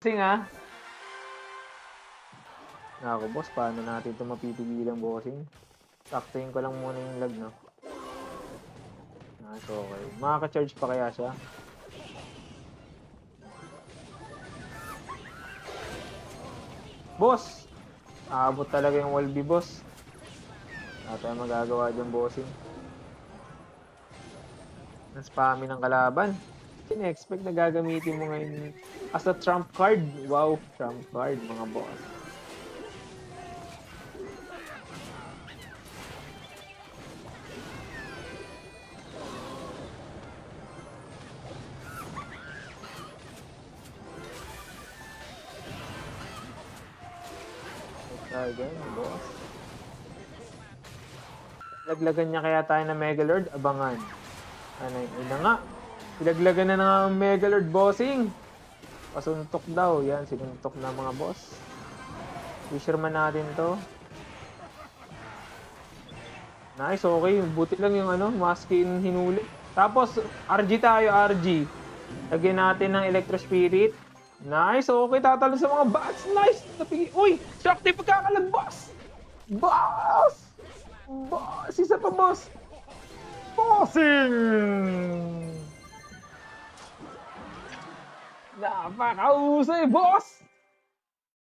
Bossing ah. Nako boss, paano natin ito mapipigilan bossing? Saktuin ko lang muna yung lag, no? So okay. Makaka-charge pa kaya siya? Boss! Aabot talaga yung wall B, boss. Wala tayong magagawa dyan, bossing. Na-spammy ng kalaban. In-expect na gagamitin mo ngayon as a trump card. Wow, trump card, mga boss. Again, boss. Laglagan niya kaya tayo ng Megalord? Abangan. Ano yun na nga. Ilaglagan na ng Megalord, bossing. Pasuntok daw. Yan, sinuntok na mga boss. Fisherman natin to. Nice, okay. Buti lang yung Muskin hinuli. Tapos, RG tayo, RG. Lagyan natin ng Electro Spirit. Nice, okay. Tatalo sa mga bats. Nice. Uy, Shakti pagkakalag, boss. Boss! Boss! Isa pa, boss! Bossing! Napakausay, boss!